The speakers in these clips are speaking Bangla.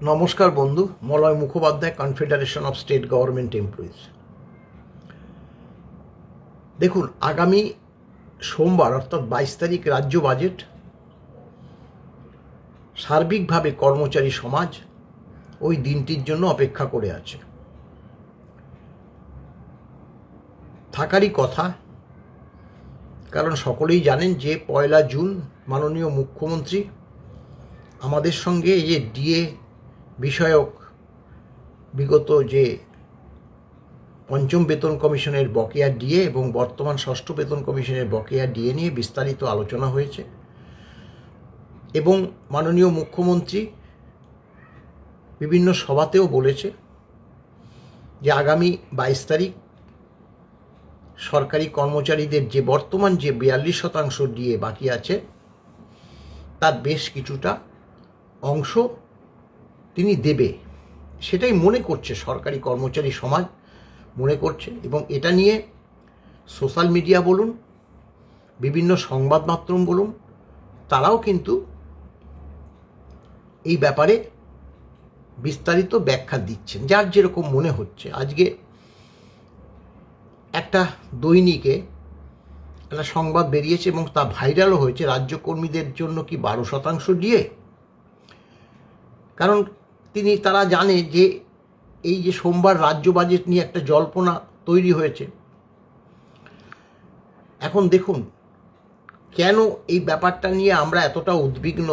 নমস্কার বন্ধু, Malay Mukhopadhyay, confederation of state government employees. দেখুন, আগামী সোমবার অর্থাৎ 22 তারিখ রাজ্য বাজেট। সার্বিকভাবে কর্মচারী সমাজ ওই দিনটির জন্য অপেক্ষা করে আছে। থাকারই কথা, কারণ সকলেই জানেন যে 1 জুন মাননীয় মুখ্যমন্ত্রী আমাদের সঙ্গে এই যে ডিএ বিষয়ক বিগত যে পঞ্চম বেতন কমিশনের বকেয়া ডিএ এবং বর্তমান ষষ্ঠ বেতন কমিশনের বকেয়া ডিএ নিয়ে বিস্তারিত আলোচনা হয়েছে এবং মাননীয় মুখ্যমন্ত্রী বিভিন্ন সভাতেও বলেছে যে আগামী 22 তারিখ সরকারি কর্মচারীদের যে বর্তমান যে 42% ডিএ বাকি আছে তার বেশ কিছুটা অংশ তিনি দেবে, সেটাই মনে করছে সরকারি কর্মচারী সমাজ মনে করছে। এবং এটা নিয়ে সোশ্যাল মিডিয়া বলুন, বিভিন্ন সংবাদ মাধ্যম বলুন, তারাও কিন্তু এই ব্যাপারে বিস্তারিত ব্যাখ্যা দিচ্ছেন, যার যেরকম মনে হচ্ছে। আজকে একটা দৈনিকে একটা সংবাদ বেরিয়েছে এবং তা ভাইরালও হয়েছে, রাজ্য কর্মীদের জন্য কি 12% ডিএ। কারণ তারা জানে যে এই যে সোমবার রাজ্য বাজেট নিয়ে একটা জল্পনা তৈরি হয়েছে। এখন দেখুন, কেন এই ব্যাপারটা নিয়ে আমরা এতটা উদ্বিগ্ন,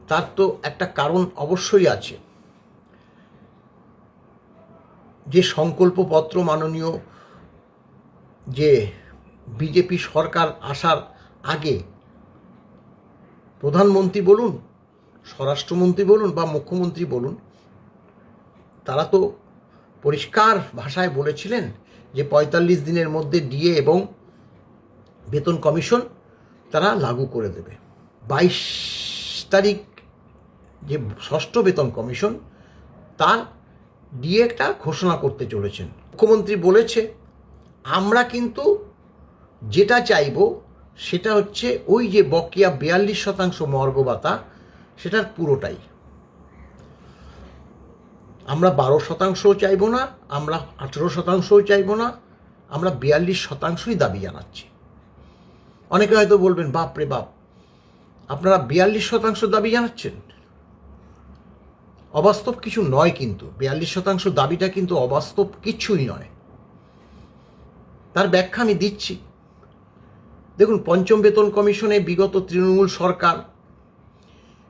তার তো একটা কারণ অবশ্যই আছে। যে সংকল্পপত্র মাননীয় যে বিজেপি সরকার আসার আগে প্রধানমন্ত্রী বলুন, স্বরাষ্ট্রমন্ত্রী বলুন বা মুখ্যমন্ত্রী বলুন, তারা তো পরিষ্কার ভাষায় বলেছিলেন যে 45 দিনের মধ্যে ডিএ এবং বেতন কমিশন তারা লাগু করে দেবে। 22 তারিখ যে ষষ্ঠ বেতন কমিশন তার ডিএটা ঘোষণা করতে চলেছেন। মুখ্যমন্ত্রী বলেছে আমরা কিন্তু যেটা চাইব সেটা হচ্ছে ওই যে বকেয়া 42% মর্গ ভাতা, সেটার পুরোটাই। আমরা 12%ও চাইব না, আমরা 18%ও চাইব না, আমরা 42%ই দাবি জানাচ্ছি। অনেকে হয়তো বলবেন, বাপ রে বাপ, আপনারা 42% দাবি জানাচ্ছেন। অবাস্তব কিছু নয়, কিন্তু 42% দাবিটা কিন্তু অবাস্তব কিছুই নয়। তার ব্যাখ্যা আমি দিচ্ছি। দেখুন, পঞ্চম বেতন কমিশনে বিগত তৃণমূল সরকার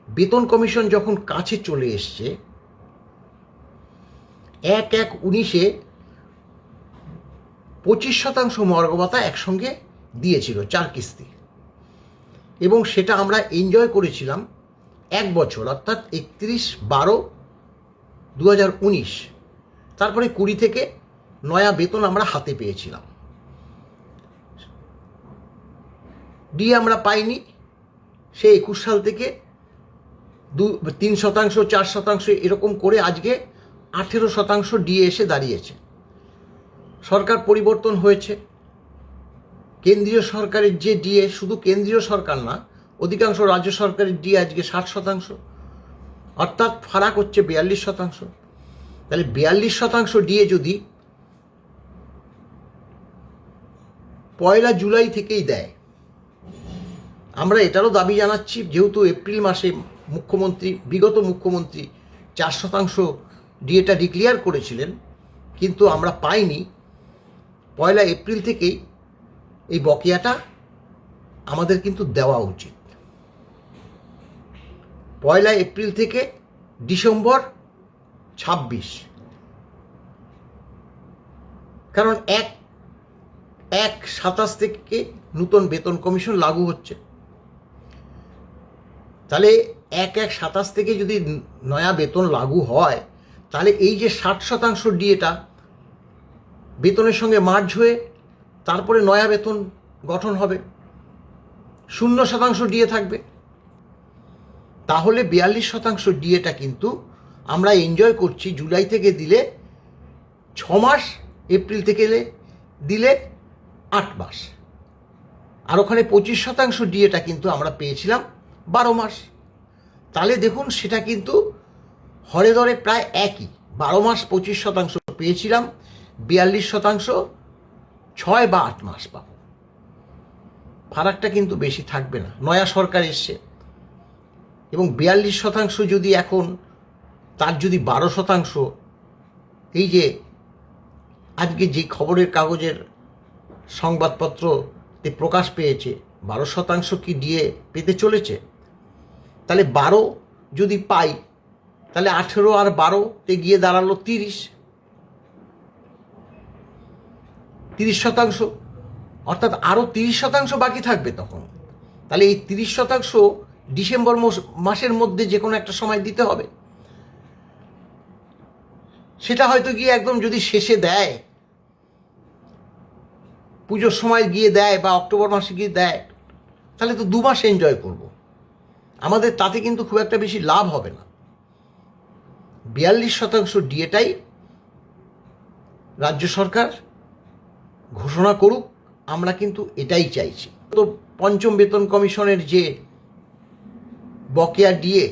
বেতন কমিশন যখন কাছে চলে এসছে, 1/1/19-এ 25% মর্গ ভাতা একসঙ্গে দিয়েছিল 4 কিস্তি, এবং সেটা আমরা এনজয় করেছিলাম 1 বছর, অর্থাৎ 31/12/2019। তারপরে 20 থেকে নয়া বেতন আমরা হাতে পেয়েছিলাম। ডিএ আমরা পাইনি, সে 21 সাল থেকে 3%, 4% এরকম করে আজকে 18% ডিএ এসে দাঁড়িয়েছে। সরকার পরিবর্তন হয়েছে, কেন্দ্রীয় সরকারের যে ডিএ, শুধু কেন্দ্রীয় সরকার না, অধিকাংশ রাজ্য সরকারের ডিএ আজকে 60%, অর্থাৎ ফারাক হচ্ছে 42%। তাহলে 42% ডিএ যদি 1 জুলাই থেকেই দেয়, আমরা এটারও দাবি জানাচ্ছি, যেহেতু এপ্রিল মাসে বিগত মুখ্যমন্ত্রী 4% ডিএটা ডিক্লেয়ার করেছিলেন, কিন্তু আমরা পাইনি। 1 এপ্রিল থেকেই এই বকেয়াটা আমাদের কিন্তু দেওয়া উচিত। 1 এপ্রিল থেকে ডিসেম্বর 26, কারণ 1/1/27 থেকে নতুন বেতন কমিশন লাগু হচ্ছে। তাহলে 1/1/27 থেকে যদি নয়া বেতন লাগু হয়, তাহলে এই যে 60% ডিএটা বেতনের সঙ্গে মার্জ হয়ে তারপরে নয়া বেতন গঠন হবে, 0% ডিএ থাকবে। তাহলে 42% ডিএটা কিন্তু আমরা এনজয় করছি। জুলাই থেকে দিলে 6 মাস, এপ্রিল থেকে দিলে 8 মাস, আর ওখানে 25% ডিএটা কিন্তু আমরা পেয়েছিলাম 12 মাস। তাহলে দেখুন সেটা কিন্তু হরে ধরে প্রায় একই। 12 মাস 25% পেয়েছিলাম, 42% 6 বা 8 মাস পাবো। ফারাকটা কিন্তু বেশি থাকবে না। নয়া সরকার এসছে এবং 42% যদি এখন তার যদি 12%, এই যে আজকে যে খবরের কাগজের সংবাদপত্রতে প্রকাশ পেয়েছে 12% কি ডিএ পেতে চলেছে, তাহলে 12 যদি পাই তাহলে 18 আর 12-তে গিয়ে দাঁড়ালো 30%, অর্থাৎ আরও 30% বাকি থাকবে তখন। তাহলে এই 30% ডিসেম্বর মাসের মধ্যে যে কোনো একটা সময় দিতে হবে। সেটা হয়তো গিয়ে একদম যদি শেষে দেয়, পুজোর সময় গিয়ে দেয় বা অক্টোবর মাসে গিয়ে দেয়, তাহলে তো 2 মাস এনজয় করব। আমাদের তাতে কিন্তু খুব একটা বেশি লাভ হবে না। 42% ডিএটাই রাজ্য সরকার ঘোষণা করুক, আমরা কিন্তু এটাই চাইছি। তো পঞ্চম বেতন কমিশনের যে বকেয়া ডিএ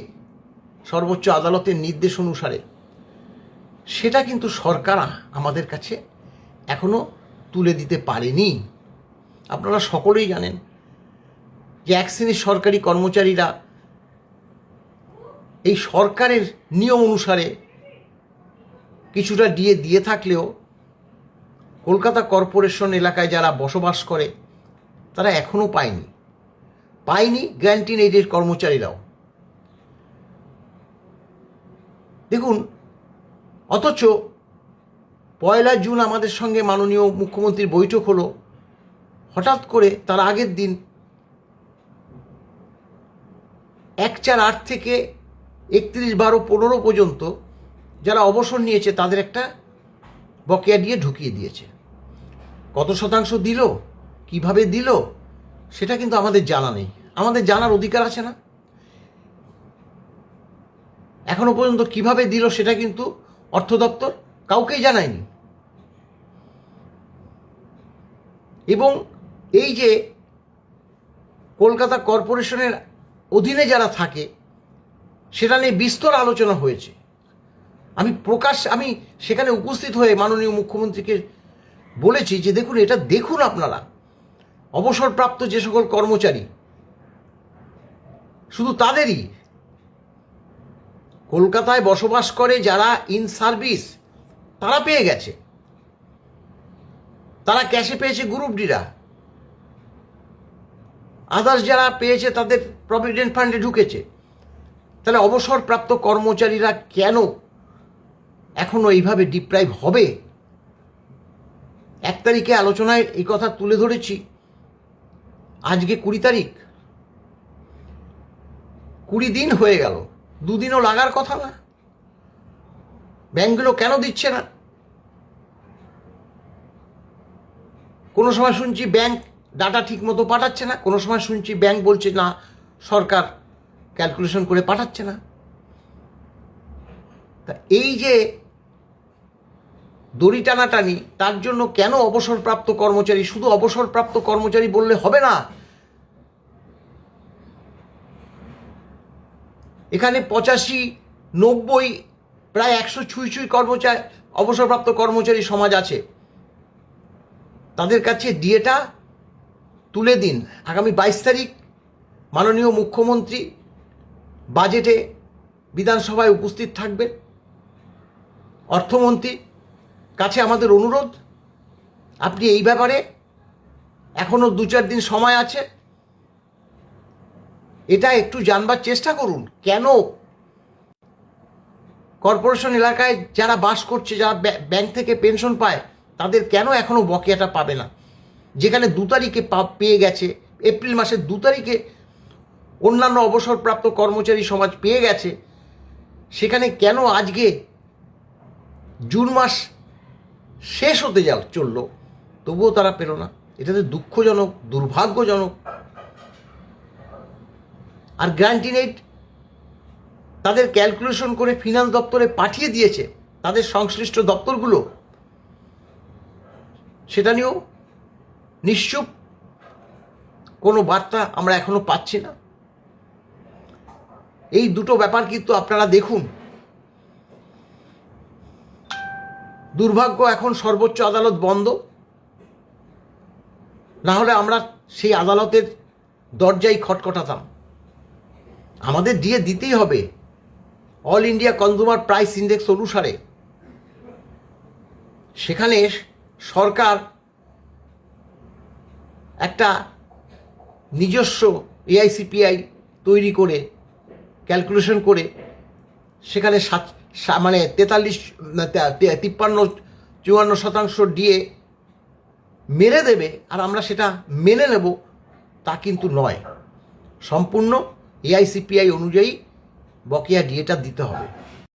সর্বোচ্চ আদালতের নির্দেশ অনুসারে, সেটা কিন্তু সরকার আমাদের কাছে এখনো তুলে দিতে পারেনি। আপনারা সকলেই জানেন যে এক শ্রেণীর সরকারি কর্মচারীরা এই সরকারের নিয়ম অনুসারে কিছুটা ডিএ দিয়ে থাকলেও কলকাতা কর্পোরেশন এলাকায় যারা বসবাস করে তারা এখনো পায়নি গ্র্যান্টিন এইডের কর্মচারীরাও। দেখুন, অথচ 1 জুন আমাদের সঙ্গে মাননীয় মুখ্যমন্ত্রীর বৈঠক হলো, হঠাৎ করে তার আগের দিন 1/4/8 থেকে 31/12/15 পর্যন্ত যারা অবসর নিয়েছে তাদের একটা বকেয়া দিয়ে ঢুকিয়ে দিয়েছে। কত শতাংশ দিল, কিভাবে দিল, সেটা কিন্তু আমাদের জানা নেই। আমাদের জানার অধিকার আছে না? এখনো পর্যন্ত কিভাবে দিল সেটা কিন্তু অর্থ দপ্তর কাউকেই জানায়নি। এবং এই যে কলকাতা কর্পোরেশনের অধীনে যারা থাকে সেটা নিয়ে বিস্তর আলোচনা হয়েছে। আমি সেখানে উপস্থিত হয়ে মাননীয় মুখ্যমন্ত্রীকে বলেছি যে দেখুন, এটা দেখুন আপনারা, অবসরপ্রাপ্ত যে সকল কর্মচারী, শুধু তাদেরই, কলকাতায় বসবাস করে যারা ইন সার্ভিস তারা পেয়ে গেছে, তারা ক্যাশে পেয়েছে গ্রুপ ডিরা, আদার্স যারা পেয়েছে তাদের প্রভিডেন্ট ফান্ডে ঢুকেছে। তাহলে অবসরপ্রাপ্ত কর্মচারীরা কেন এখনো এইভাবে ডিপ্রাইভ হবে? 1 তারিখে আলোচনায় এই কথা তুলে ধরেছি, আজকে 20 তারিখ, 20 দিন হয়ে গেল, 2 দিনও লাগার কথা না। ব্যাংকগুলো কেন দিচ্ছে না? কোনো সময় শুনছি ব্যাংক ডাটা ঠিক মতো পাঠাচ্ছে না, কোনো সময় শুনছি ব্যাংক বলছে না, সরকার ক্যালকুলেশন করে পাঠাচ্ছে না। তা এই যে দড়ি টানাটানি, তার জন্য কেন অবসরপ্রাপ্ত কর্মচারী, শুধু অবসরপ্রাপ্ত কর্মচারী বললে হবে না। এখানে 85, 90, প্রায় 100 ছুঁই কর্মচারী, অবসরপ্রাপ্ত কর্মচারী সমাজ আছে। তাদের কাছে ডিএটা তুলে দিন। আগামী 22 তারিখ মাননীয় মুখ্যমন্ত্রী বাজেটে বিধানসভায় উপস্থিত থাকবেন। অর্থমন্ত্রী কাছে আমাদের অনুরোধ, আপনি এই ব্যাপারে এখনো 2-4 দিন সময় আছে, এটা একটু জানবার চেষ্টা করুন। কেন কর্পোরেশন এলাকায় যারা বাস করছে, যারা ব্যাংক থেকে পেনশন পায়, তাদের কেন এখনো বকেয়াটা পাবে না? যেখানে 2 তারিখে পেয়ে গেছে, এপ্রিল মাসের 2 তারিখে অন্যান্য অবসরপ্রাপ্ত কর্মচারী সমাজ পেয়ে গেছে, সেখানে কেন আজকে জুন মাস শেষ হতে চললো তবুও তারা পেল না? এটাতে দুঃখজনক, দুর্ভাগ্যজনক। আর গ্র্যান্টিন এইড তাদের ক্যালকুলেশন করে ফিনান্স দপ্তরে পাঠিয়ে দিয়েছে, তাদের সংশ্লিষ্ট দপ্তরগুলো, সেটা নিয়েও নিশ্চুপ, কোনো বার্তা আমরা এখনো পাচ্ছি না। এই দুটো ব্যাপার কিন্তু আপনারা দেখুন। দুর্ভাগ্য এখন সর্বোচ্চ আদালত বন্ধ, না হলে আমরা সেই আদালতের দরজায় খটখটাতাম। আমাদের দিয়ে দিতেই হবে all India consumer price index অনুসারে। সেখানে সরকার একটা নিজস্ব এআইসিপিআই তৈরি করে ক্যালকুলেশন করে সেখানে 53-54% দিয়ে মেরে দেবে, আর আমরা সেটা মেনে নেব, তা কিন্তু নয়। সম্পূর্ণ এআইসিপিআই অনুযায়ী বকেয়া ডিএটা দিতে হবে।